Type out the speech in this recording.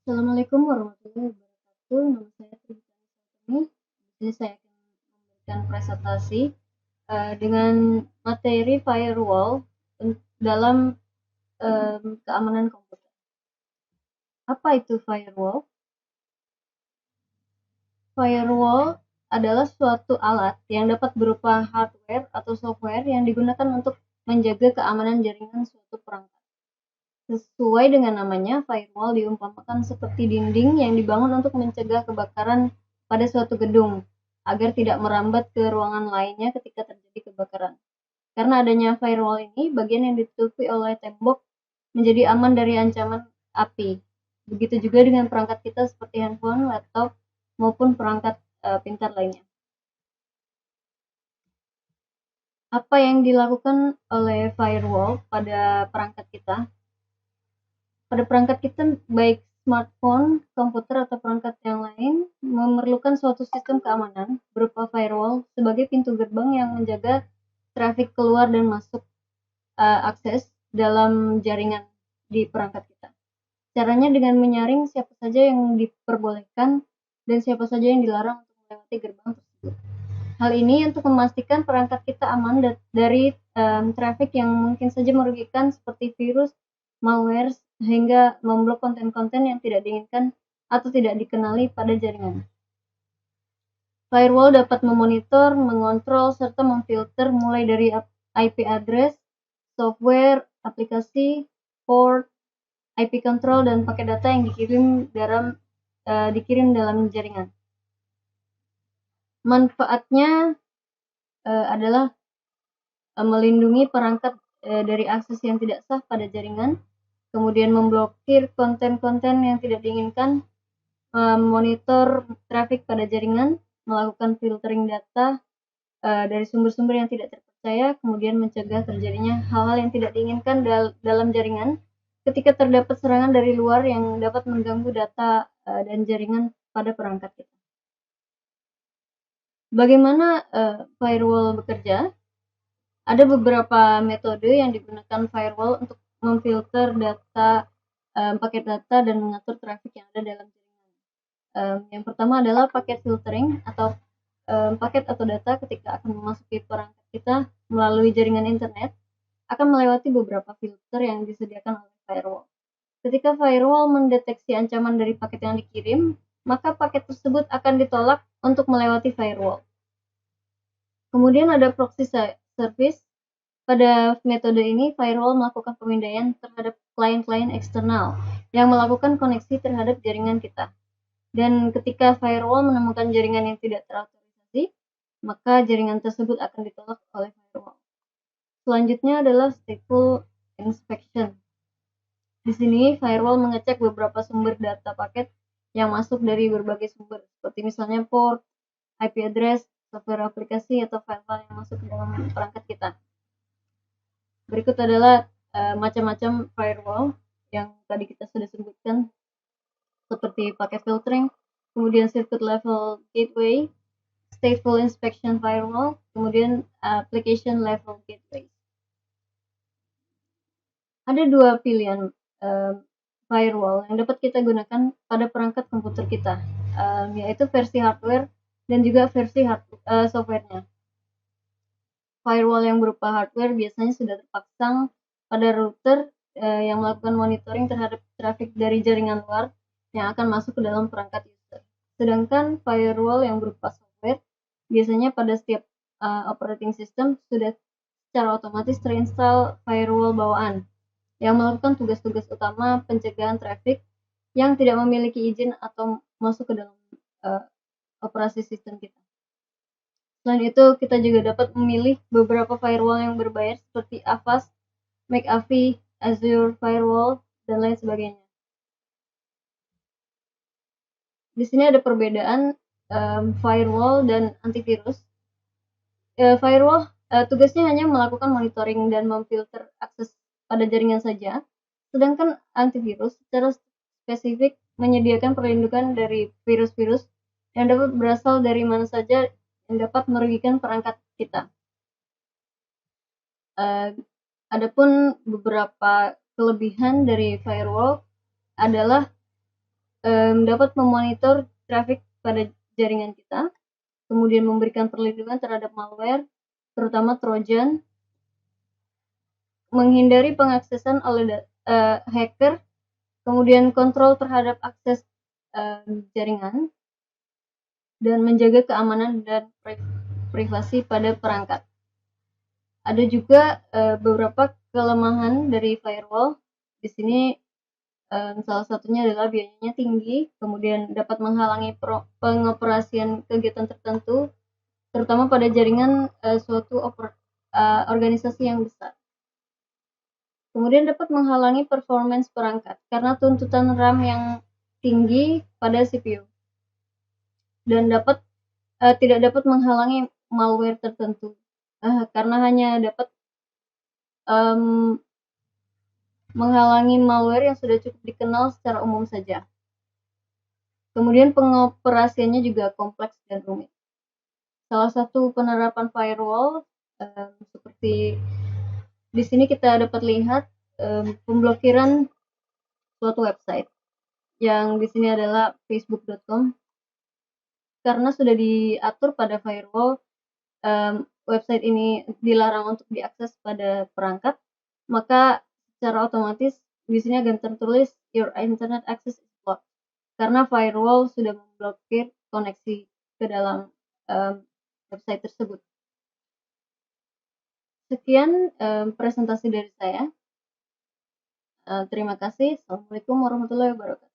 Assalamualaikum warahmatullahi wabarakatuh. Nama saya Tributani Sartini. Di sini saya akan memberikan presentasi dengan materi firewall dalam keamanan komputer. Apa itu firewall? Firewall adalah suatu alat yang dapat berupa hardware atau software yang digunakan untuk menjaga keamanan jaringan suatu perangkat. Sesuai dengan namanya, firewall diumpamakan seperti dinding yang dibangun untuk mencegah kebakaran pada suatu gedung, agar tidak merambat ke ruangan lainnya ketika terjadi kebakaran. Karena adanya firewall ini, bagian yang ditutupi oleh tembok menjadi aman dari ancaman api. Begitu juga dengan perangkat kita seperti handphone, laptop, maupun perangkat pintar lainnya. Apa yang dilakukan oleh firewall pada perangkat kita? Pada perangkat kita, baik smartphone, komputer, atau perangkat yang lain, memerlukan suatu sistem keamanan berupa firewall sebagai pintu gerbang yang menjaga trafik keluar dan masuk akses dalam jaringan di perangkat kita. Caranya dengan menyaring siapa saja yang diperbolehkan dan siapa saja yang dilarang untuk melewati gerbang tersebut. Hal ini untuk memastikan perangkat kita aman dari trafik yang mungkin saja merugikan seperti virus, malware, hingga memblok konten-konten yang tidak diinginkan atau tidak dikenali pada jaringan. Firewall dapat memonitor, mengontrol, serta memfilter mulai dari IP address, software, aplikasi, port, IP control, dan paket data yang dikirim dalam jaringan. Manfaatnya adalah melindungi perangkat dari akses yang tidak sah pada jaringan, kemudian memblokir konten-konten yang tidak diinginkan, memonitor trafik pada jaringan, melakukan filtering data dari sumber-sumber yang tidak terpercaya, kemudian mencegah terjadinya hal-hal yang tidak diinginkan dalam jaringan ketika terdapat serangan dari luar yang dapat mengganggu data dan jaringan pada perangkat kita. Bagaimana firewall bekerja? Ada beberapa metode yang digunakan firewall untuk memfilter data, paket data, dan mengatur trafik yang ada dalam jaringan. Yang pertama adalah paket filtering atau paket atau data ketika akan memasuki perangkat kita melalui jaringan internet akan melewati beberapa filter yang disediakan oleh firewall. Ketika firewall mendeteksi ancaman dari paket yang dikirim, maka paket tersebut akan ditolak untuk melewati firewall. Kemudian ada proxy service. Pada metode ini, firewall melakukan pemindaian terhadap klien-klien eksternal yang melakukan koneksi terhadap jaringan kita. Dan ketika firewall menemukan jaringan yang tidak terautorisasi, maka jaringan tersebut akan ditolak oleh firewall. Selanjutnya adalah stateful inspection. Di sini, firewall mengecek beberapa sumber data paket yang masuk dari berbagai sumber, seperti misalnya port, IP address, software aplikasi, atau file-file yang masuk ke dalam perangkat kita. Berikut adalah macam-macam firewall yang tadi kita sudah sebutkan, seperti packet filtering, kemudian circuit level gateway, stateful inspection firewall, kemudian application level gateway. Ada dua pilihan firewall yang dapat kita gunakan pada perangkat komputer kita, yaitu versi hardware dan juga versi softwarenya. Firewall yang berupa hardware biasanya sudah terpasang pada router yang melakukan monitoring terhadap trafik dari jaringan luar yang akan masuk ke dalam perangkat user. Sedangkan firewall yang berupa software biasanya pada setiap operating system sudah secara otomatis terinstall firewall bawaan yang melakukan tugas-tugas utama pencegahan trafik yang tidak memiliki izin atau masuk ke dalam operasi sistem kita. Selain itu, kita juga dapat memilih beberapa firewall yang berbayar seperti Avast, McAfee, Azure Firewall, dan lain sebagainya. Di sini ada perbedaan firewall dan antivirus. Firewall tugasnya hanya melakukan monitoring dan memfilter akses pada jaringan saja, sedangkan antivirus secara spesifik menyediakan perlindungan dari virus-virus yang dapat berasal dari mana saja yang dapat merugikan perangkat kita. Adapun beberapa kelebihan dari firewall adalah dapat memonitor traffic pada jaringan kita, kemudian memberikan perlindungan terhadap malware, terutama Trojan, menghindari pengaksesan oleh hacker, kemudian kontrol terhadap akses jaringan, dan menjaga keamanan dan privasi pada perangkat. Ada juga beberapa kelemahan dari firewall. Di sini salah satunya adalah biayanya tinggi, kemudian dapat menghalangi pengoperasian kegiatan tertentu, terutama pada jaringan suatu organisasi yang besar. Kemudian dapat menghalangi performance perangkat karena tuntutan RAM yang tinggi pada CPU, dan tidak dapat menghalangi malware tertentu karena hanya dapat menghalangi malware yang sudah cukup dikenal secara umum saja. Kemudian pengoperasiannya juga kompleks dan rumit. Salah satu penerapan firewall seperti di sini kita dapat lihat pemblokiran suatu website, yang di sini adalah facebook.com. Karena sudah diatur pada firewall, website ini dilarang untuk diakses pada perangkat, maka secara otomatis di sini akan tertulis your internet access is blocked, karena firewall sudah memblokir koneksi ke dalam website tersebut. Sekian presentasi dari saya. Terima kasih. Assalamualaikum warahmatullahi wabarakatuh.